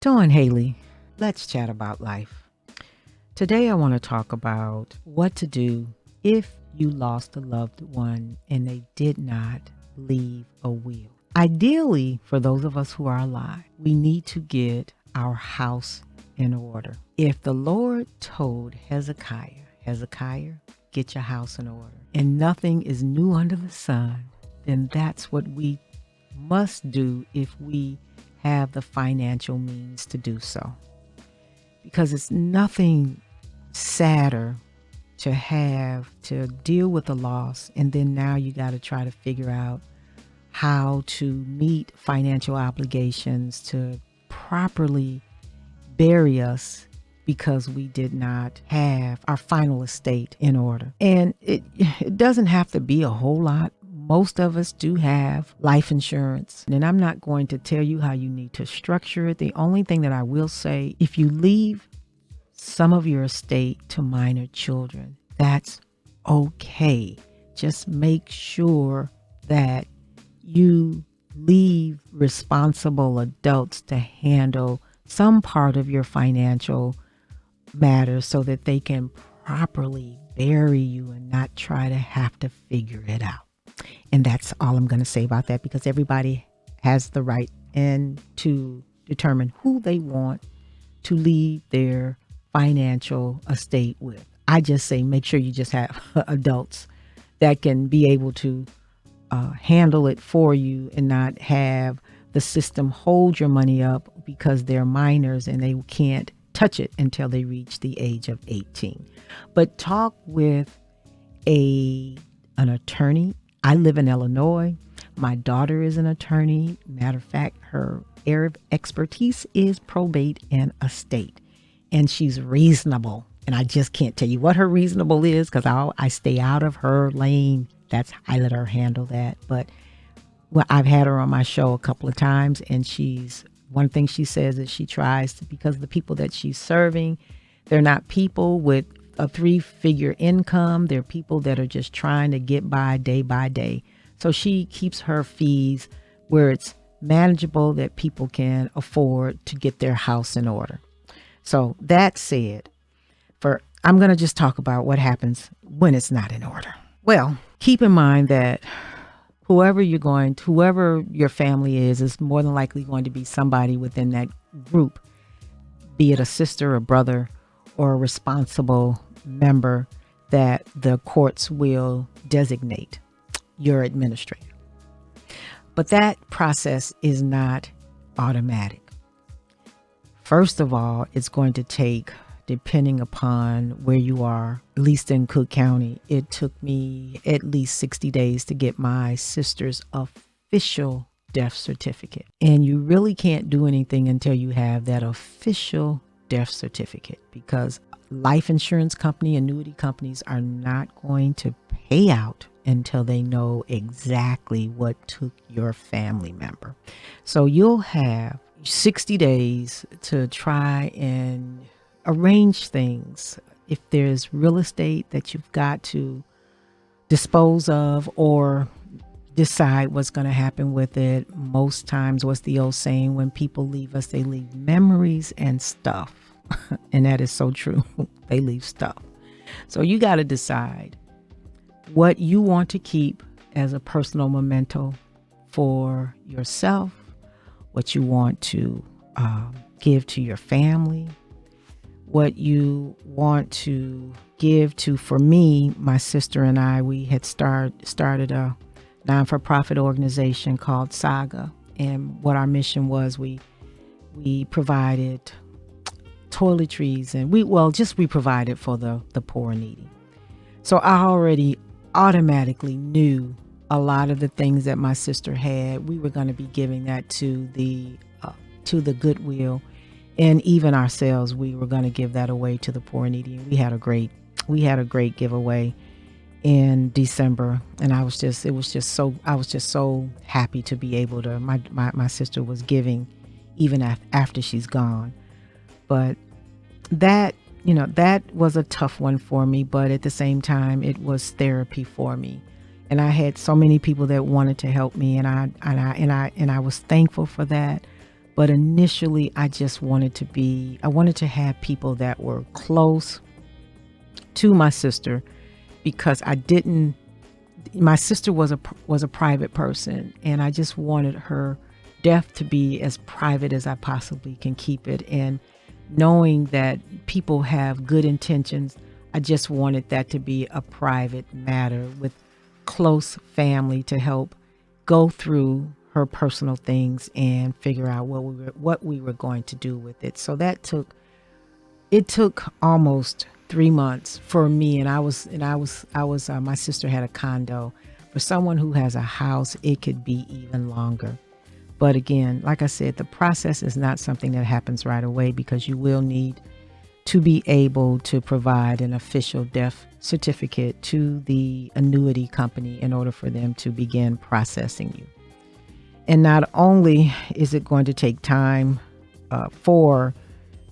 Dawn Haley, let's chat about life. Today, I want to talk about what to do if you lost a loved one and they did not leave a will. Ideally, for those of us who are alive, we need to get our house in order. If the Lord told Hezekiah, get your house in order, and nothing is new under the sun, then that's what we must do if we have the financial means to do so. Because it's nothing sadder to have to deal with the loss, and then now you got to try to figure out how to meet financial obligations to properly bury us because we did not have our final estate in order. And it doesn't have to be a whole lot. Most of us do have life insurance, and I'm not going to tell you how you need to structure it. The only thing that I will say, if you leave some of your estate to minor children, that's okay. Just make sure that you leave responsible adults to handle some part of your financial matters so that they can properly bury you and not try to have to figure it out. And that's all I'm going to say about that, because everybody has the right and to determine who they want to leave their financial estate with. I just say make sure you just have adults that can be able to handle it for you and not have the system hold your money up because they're minors and they can't touch it until they reach the age of 18. But talk with an attorney. I live in Illinois. My daughter is an attorney. Matter of fact, her area of expertise is probate and estate. And she's reasonable. And I just can't tell you what her reasonable is because I stay out of her lane. I let her handle that. But I've had her on my show a couple of times, and one thing she says is she tries to, because the people that she's serving, they're not people with a 3-figure income. They're people that are just trying to get by day. So she keeps her fees where it's manageable, that people can afford to get their house in order. So that said, I'm going to just talk about what happens when it's not in order. Well, keep in mind that whoever your family is more than likely going to be somebody within that group, be it a sister, a brother, or a responsible member that the courts will designate your administrator. But that process is not automatic. First of all, it's going to take, depending upon where you are, at least in Cook County, it took me at least 60 days to get my sister's official death certificate. And you really can't do anything until you have that official death certificate, because life insurance company, annuity companies are not going to pay out until they know exactly what took your family member. So you'll have 60 days to try and arrange things. If there's real estate that you've got to dispose of or decide what's going to happen with it. Most times, what's the old saying? When people leave us, they leave memories and stuff. And that is so true. They leave stuff. So you got to decide what you want to keep as a personal memento for yourself, what you want to give to your family, what you want to give to. For me, my sister and I, we had started a non-for-profit organization called Saga. And what our mission was, we provided toiletries, and we provided for the poor and needy. So I already automatically knew a lot of the things that my sister had. We were going to be giving that to the Goodwill, and even ourselves, we were going to give that away to the poor and needy. And we had a great giveaway in December, and I was just so happy to be able to. My sister was giving even after she's gone. But that was a tough one for me, but at the same time, it was therapy for me. And I had so many people that wanted to help me, and I was thankful for that. But initially, I wanted to have people that were close to my sister, because my sister was a private person, and I just wanted her death to be as private as I possibly can keep it. And knowing that people have good intentions, I just wanted that to be a private matter with close family to help go through her personal things and figure out what we were going to do with it. So it took almost 3 months for me, and my sister had a condo. For someone who has a house, it could be even longer. But again, like I said, the process is not something that happens right away, because you will need to be able to provide an official death certificate to the annuity company in order for them to begin processing you. And not only is it going to take time for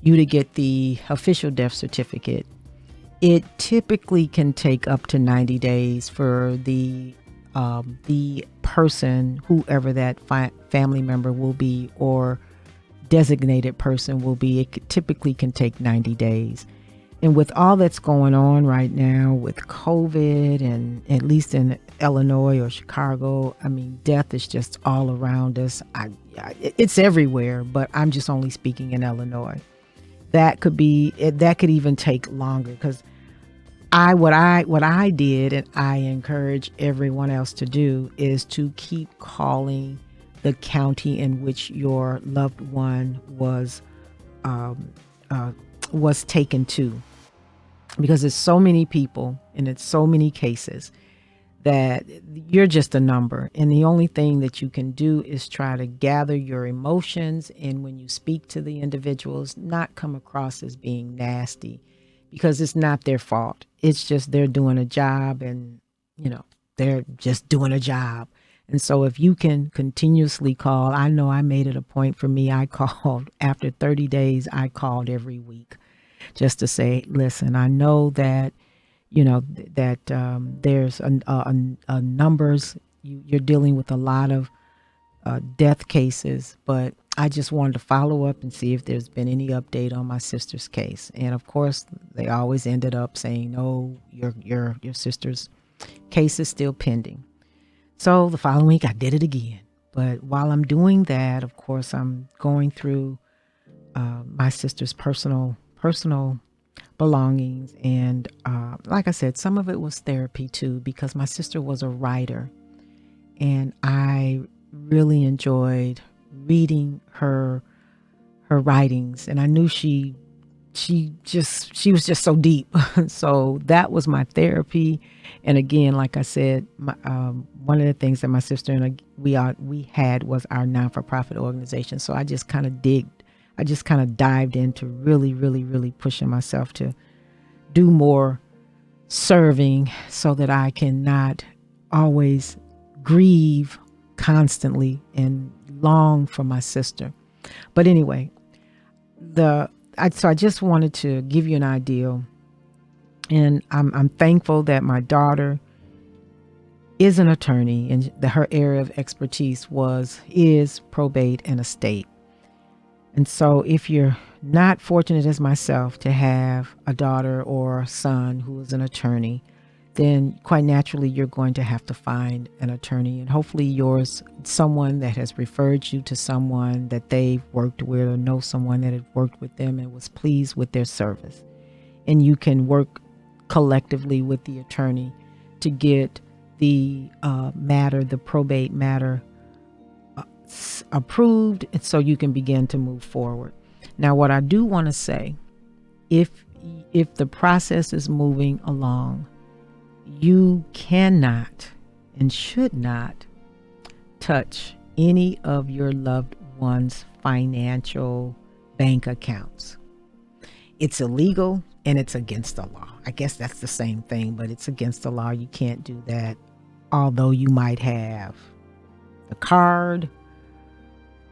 you to get the official death certificate, it typically can take up to 90 days for the person, whoever that family member will be or designated person will be. It typically can take 90 days. And with all that's going on right now with COVID, and at least in Illinois or Chicago, I mean, death is just all around us. It's everywhere, but I'm just only speaking in Illinois. That could even take longer, because what I did, and I encourage everyone else to do, is to keep calling the county in which your loved one was taken to, because it's so many people and it's so many cases that you're just a number. And the only thing that you can do is try to gather your emotions, and when you speak to the individuals, not come across as being nasty, because it's not their fault. It's just they're doing a job, and they're just doing a job. And so if you can continuously call, I know I made it a point for me. I called after 30 days. I called every week just to say, listen, I know that there's a numbers. You're dealing with a lot of death cases, but I just wanted to follow up and see if there's been any update on my sister's case. And of course, they always ended up saying, no, your sister's case is still pending. So the following week I did it again. But while I'm doing that, of course, I'm going through my sister's personal belongings. And like I said, some of it was therapy too, because my sister was a writer, and I really enjoyed reading her writings, and I knew she was just so deep. So that was my therapy. And again, like I said, one of the things that my sister and we had was our non-for-profit organization. So I just kind of dived into really, really, really pushing myself to do more serving, so that I can not always grieve constantly and long for my sister. But anyway, so I just wanted to give you an idea, and I'm thankful that my daughter is an attorney, and her area of expertise is probate and estate. And so if you're not fortunate as myself to have a daughter or a son who is an attorney, then quite naturally you're going to have to find an attorney, and hopefully yours, someone that has referred you to someone that they've worked with, or know someone that had worked with them and was pleased with their service. And you can work collectively with the attorney to get the probate matter approved, and so you can begin to move forward. Now, what I do want to say, if the process is moving along, you cannot and should not touch any of your loved one's financial bank accounts. It's illegal and it's against the law. I guess that's the same thing, but it's against the law. You can't do that. Although you might have the card,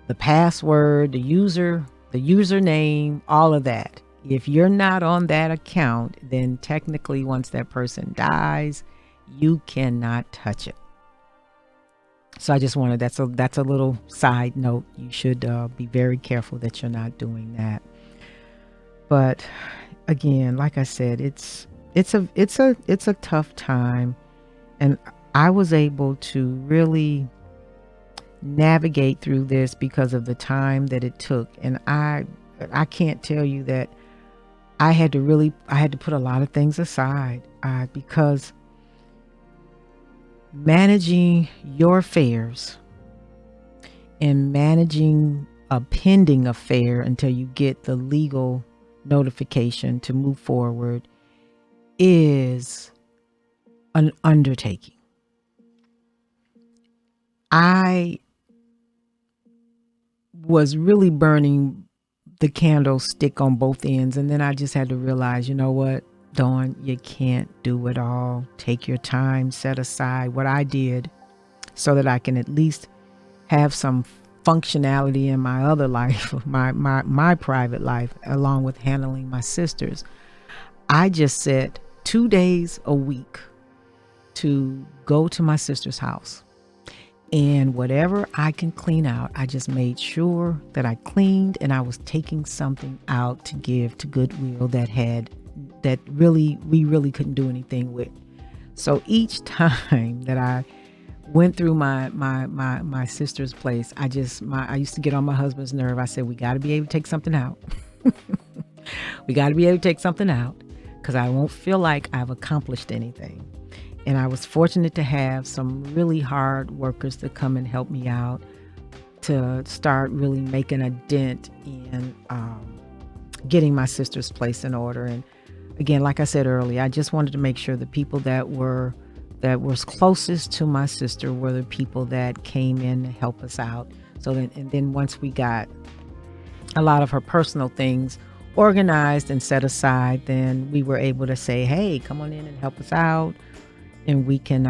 the password, the username, all of that. If you're not on that account, then technically once that person dies, you cannot touch it. So I just wanted, that's a little side note. You should be very careful that you're not doing that. But again, like I said, it's a tough time, and I was able to really navigate through this because of the time that it took. And I can't tell you that I had to put a lot of things aside because managing your affairs and managing a pending affair until you get the legal notification to move forward is an undertaking. I was really burning the candlestick on both ends, and then I just had to realize, you know what, Dawn, you can't do it all. Take your time, set aside what I did so that I can at least have some functionality in my other life, my private life, along with handling my sisters. I just set 2 days a week to go to my sister's house. And whatever I can clean out, I just made sure that I cleaned, and I was taking something out to give to Goodwill that we really couldn't do anything with. So each time that I went through my sister's place, I used to get on my husband's nerve. I said, we got to be able to take something out. We got to be able to take something out because I won't feel like I've accomplished anything. And I was fortunate to have some really hard workers to come and help me out to start really making a dent in getting my sister's place in order. And again, like I said earlier, I just wanted to make sure the people that was closest to my sister were the people that came in to help us out. And then once we got a lot of her personal things organized and set aside, then we were able to say, hey, come on in and help us out. And we can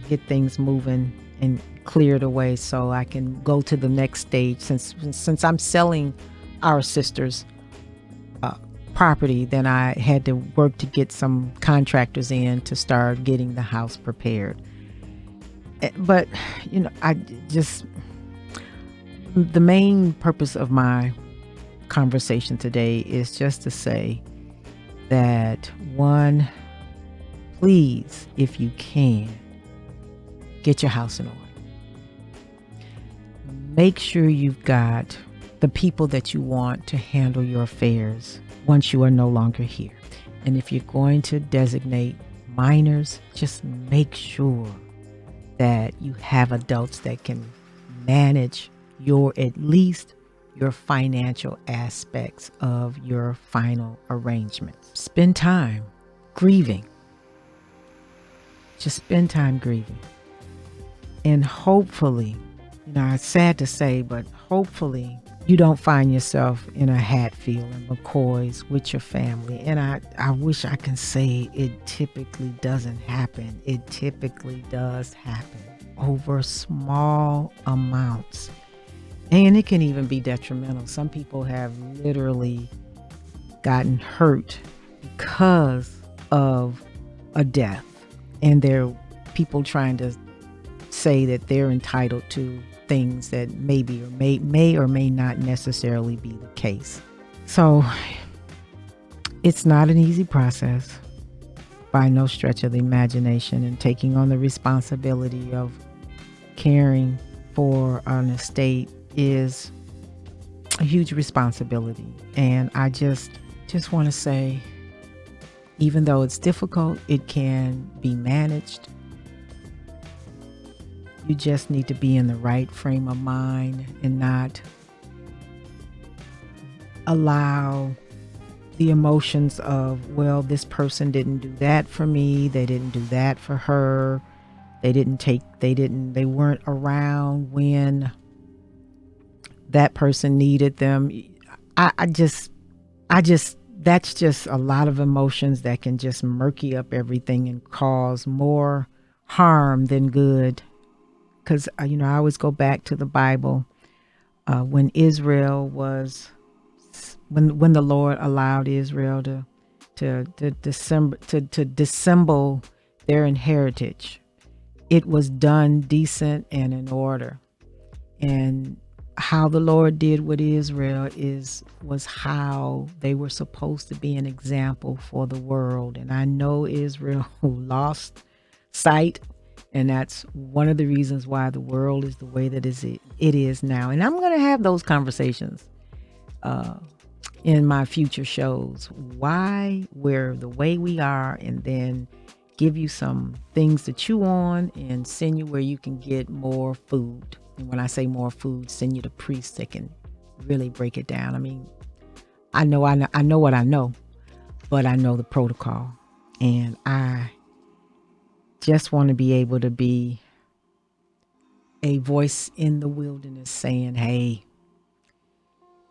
get things moving and cleared away so I can go to the next stage. Since I'm selling our sister's property, then I had to work to get some contractors in to start getting the house prepared. But, the main purpose of my conversation today is just to say that, one, please, if you can, get your house in order. Make sure you've got the people that you want to handle your affairs once you are no longer here. And if you're going to designate minors, just make sure that you have adults that can manage at least your financial aspects of your final arrangements. Spend time grieving. Just spend time grieving. And hopefully, it's sad to say, but hopefully you don't find yourself in a Hatfield and McCoy's with your family. And I wish I can say it typically doesn't happen. It typically does happen over small amounts. And it can even be detrimental. Some people have literally gotten hurt because of a death. And there are people trying to say that they're entitled to things that may or may not necessarily be the case. So it's not an easy process by no stretch of the imagination, and taking on the responsibility of caring for an estate is a huge responsibility. And I just want to say, even though it's difficult, it can be managed. You just need to be in the right frame of mind and not allow the emotions of, well, this person didn't do that for me, they didn't do that for her, they weren't around when that person needed them. That's just a lot of emotions that can just murky up everything and cause more harm than good. Because, I always go back to the Bible when the Lord allowed Israel to dissemble their inheritance it was done decent and in order. And how the Lord did with Israel was how they were supposed to be an example for the world. And I know Israel lost sight, and that's one of the reasons why the world is the way that it is now. And I'm going to have those conversations in my future shows. Why we're the way we are, and then give you some things to chew on and send you where you can get more food. And when I say more food, send you to priests that can really break it down. I mean, I know what I know, but I know the protocol. And I just want to be able to be a voice in the wilderness saying, hey,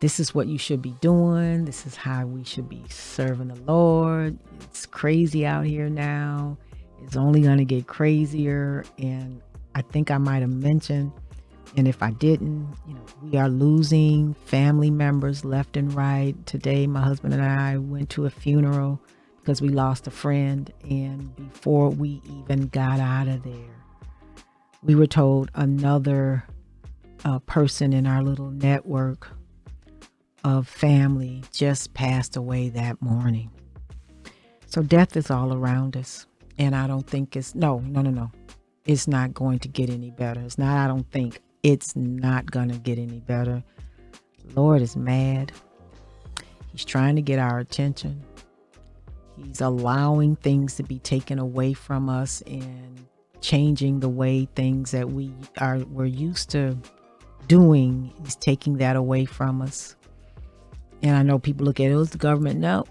this is what you should be doing. This is how we should be serving the Lord. It's crazy out here now. It's only going to get crazier. And I think I might have mentioned, and if I didn't, we are losing family members left and right. Today, my husband and I went to a funeral because we lost a friend. And before we even got out of there, we were told another person in our little network of family just passed away that morning. So death is all around us. And I don't think it's no. It's not going to get any better. It's not going to get any better. Lord is mad. He's trying to get our attention. He's allowing things to be taken away from us and changing the way things that we're used to doing. He's taking that away from us. And I know people look at it as the government. No.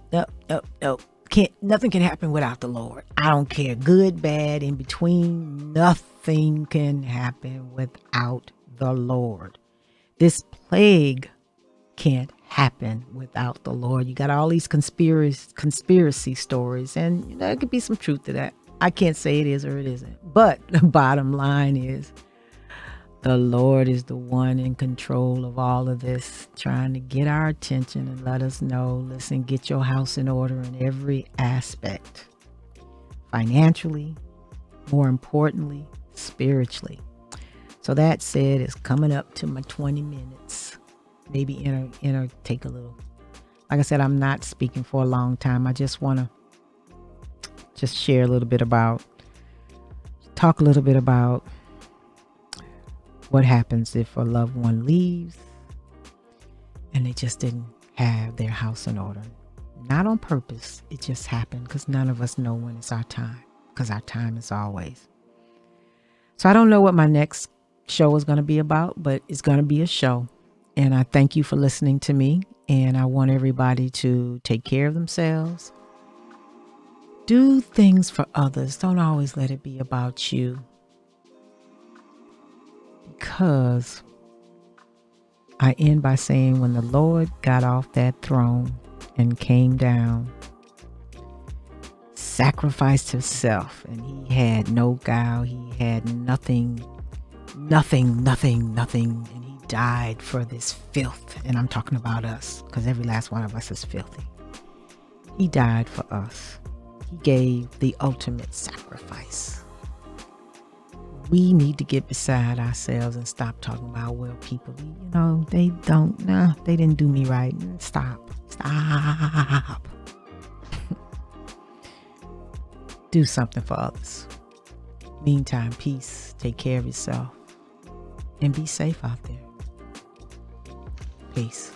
Nothing can happen without the Lord. I don't care. Good, bad, in between. Nothing can happen without the Lord. This plague can't happen without the Lord. You got all these conspiracy stories, and there could be some truth to that. I can't say it is or it isn't. But the bottom line is, the Lord is the one in control of all of this, trying to get our attention and let us know, listen, get your house in order in every aspect. Financially, more importantly, spiritually. So that said, it's coming up to my 20 minutes. Maybe take a little. Like I said, I'm not speaking for a long time. I just want to share a little bit about, talk a little bit about what happens if a loved one leaves and they just didn't have their house in order. Not on purpose. It just happened because none of us know when it's our time, because our time is always. So I don't know what my next show is going to be about, but it's going to be a show. And I thank you for listening to me. And I want everybody to take care of themselves. Do things for others. Don't always let it be about you. Because I end by saying, when the Lord got off that throne and came down, sacrificed himself, and he had no guile, he had nothing, and he died for this filth. And I'm talking about us, because every last one of us is filthy. He died for us. He gave the ultimate sacrifice. We need to get beside ourselves and stop talking about, well, people, they didn't do me right. Stop. Do something for others. Meantime, peace. Take care of yourself. And be safe out there. Peace.